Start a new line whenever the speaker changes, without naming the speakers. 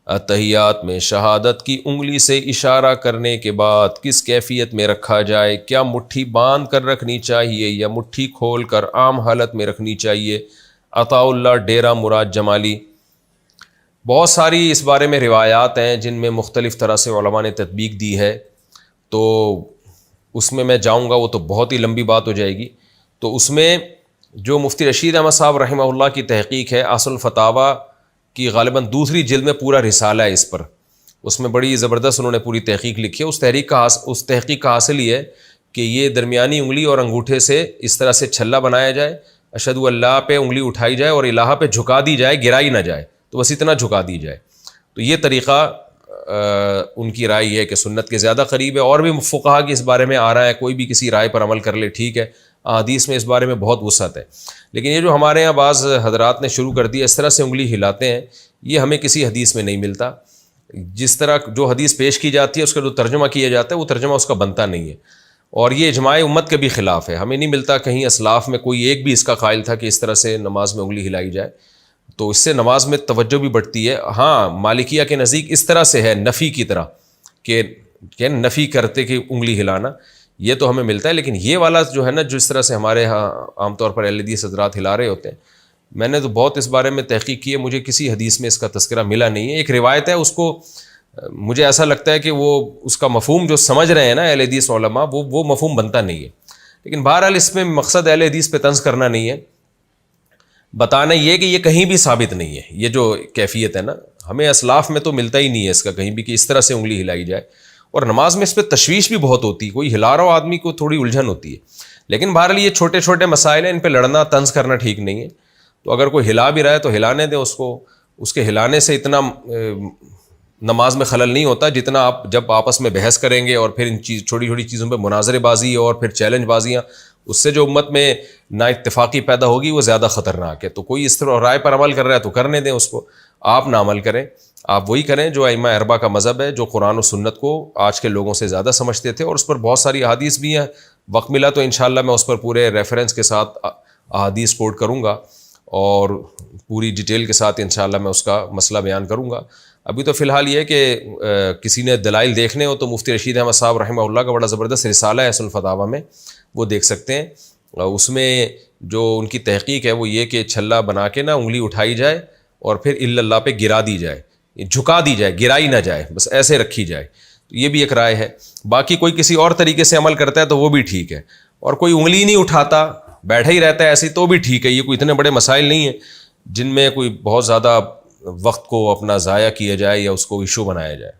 اتحیات میں شہادت کی انگلی سے اشارہ کرنے کے بعد کس کیفیت میں رکھا جائے؟ کیا مٹھی باندھ کر رکھنی چاہیے یا مٹھی کھول کر عام حالت میں رکھنی چاہیے؟ عطا اللہ ڈیرہ مراد جمالی۔ بہت ساری اس بارے میں روایات ہیں جن میں مختلف طرح سے علماء نے تطبیق دی ہے، تو اس میں جاؤں گا وہ تو بہت ہی لمبی بات ہو جائے گی۔ تو اس میں جو مفتی رشید احمد صاحب رحمہ اللہ کی تحقیق ہے، اصل فتاویٰ کی غالباً دوسری جلد میں پورا رسالہ ہے اس پر، اس میں بڑی زبردست انہوں نے پوری تحقیق لکھی ہے۔ اس تحقیق کا حاصل یہ ہے کہ یہ درمیانی انگلی اور انگوٹھے سے اس طرح سے چھلا بنایا جائے، اشہد اللہ پہ انگلی اٹھائی جائے اور الہ پہ جھکا دی جائے، گرائی نہ جائے، تو بس اتنا جھکا دی جائے۔ تو یہ طریقہ ان کی رائے یہ ہے کہ سنت کے زیادہ قریب ہے، اور بھی فقہا کی اس بارے میں آ رہا ہے، کوئی بھی کسی رائے پر عمل کر لے ٹھیک ہے، حدیث میں اس بارے میں بہت وسعت ہے۔ لیکن یہ جو ہمارے یہاں بعض حضرات نے شروع کر دیا اس طرح سے انگلی ہلاتے ہیں، یہ ہمیں کسی حدیث میں نہیں ملتا۔ جس طرح جو حدیث پیش کی جاتی ہے اس کا جو ترجمہ کیا جاتا ہے وہ ترجمہ اس کا بنتا نہیں ہے، اور یہ اجماع امت کے بھی خلاف ہے۔ ہمیں نہیں ملتا کہیں اسلاف میں کوئی ایک بھی اس کا قائل تھا کہ اس طرح سے نماز میں انگلی ہلائی جائے، تو اس سے نماز میں توجہ بھی بڑھتی ہے۔ ہاں مالکیہ کے نزدیک اس طرح سے ہے، نفی کی طرح، کہ نفی کرتے کہ انگلی ہلانا، یہ تو ہمیں ملتا ہے۔ لیکن یہ والا جو ہے نا، جس طرح سے ہمارے ہاں عام طور پر اہل حدیث حضرات ہلا رہے ہوتے ہیں، میں نے تو بہت اس بارے میں تحقیق کی ہے، مجھے کسی حدیث میں اس کا تذکرہ ملا نہیں ہے۔ ایک روایت ہے، اس کو مجھے ایسا لگتا ہے کہ وہ اس کا مفہوم جو سمجھ رہے ہیں نا اہل حدیث علماء، وہ مفہوم بنتا نہیں ہے۔ لیکن بہرحال اس میں مقصد اہل حدیث پہ طنز کرنا نہیں ہے، بتانا یہ کہ یہ کہیں بھی ثابت نہیں ہے۔ یہ جو کیفیت ہے نا، ہمیں اسلاف میں تو ملتا ہی نہیں ہے اس کا کہیں بھی کہ اس طرح سے انگلی ہلائی جائے، اور نماز میں اس پہ تشویش بھی بہت ہوتی ہے، کوئی ہلا رہا ہو آدمی کو تھوڑی الجھن ہوتی ہے۔ لیکن بہرحال یہ چھوٹے چھوٹے مسائل ہیں، ان پہ لڑنا طنز کرنا ٹھیک نہیں ہے۔ تو اگر کوئی ہلا بھی رہا ہے تو ہلانے دیں اس کو، اس کے ہلانے سے اتنا نماز میں خلل نہیں ہوتا جتنا آپ جب آپس میں بحث کریں گے اور پھر ان چھوٹی چھوٹی چیزوں پہ مناظرے بازی اور پھر چیلنج بازیاں، اس سے جو امت میں نا اتفاقی پیدا ہوگی وہ زیادہ خطرناک ہے۔ تو کوئی اس طرح رائے پر عمل کر رہا ہے تو کرنے دیں اس کو، آپ نہ عمل کریں، آپ وہی کریں جو ائمہ اربعہ کا مذہب ہے، جو قرآن و سنت کو آج کے لوگوں سے زیادہ سمجھتے تھے، اور اس پر بہت ساری احادیث بھی ہیں۔ وقت ملا تو انشاءاللہ میں اس پر پورے ریفرنس کے ساتھ احادیث کوٹ کروں گا اور پوری ڈیٹیل کے ساتھ انشاءاللہ میں اس کا مسئلہ بیان کروں گا۔ ابھی تو فی الحال یہ ہے کہ کسی نے دلائل دیکھنے ہو تو مفتی رشید احمد صاحب رحمہ اللہ کا بڑا زبردست رسالہ ہے اصل فتاویٰ میں، وہ دیکھ سکتے ہیں۔ اس میں جو ان کی تحقیق ہے وہ یہ کہ چھلا بنا کے نا انگلی اٹھائی جائے اور پھر اللہ پہ گرا دی جائے، جھکا دی جائے، گرائی نہ جائے، بس ایسے رکھی جائے۔ تو یہ بھی ایک رائے ہے۔ باقی کوئی کسی اور طریقے سے عمل کرتا ہے تو وہ بھی ٹھیک ہے، اور کوئی انگلی نہیں اٹھاتا بیٹھا ہی رہتا ہے ایسے تو بھی ٹھیک ہے۔ یہ کوئی اتنے بڑے مسائل نہیں ہیں جن میں کوئی بہت زیادہ وقت کو اپنا ضائع کیا جائے یا اس کو ایشو بنایا جائے۔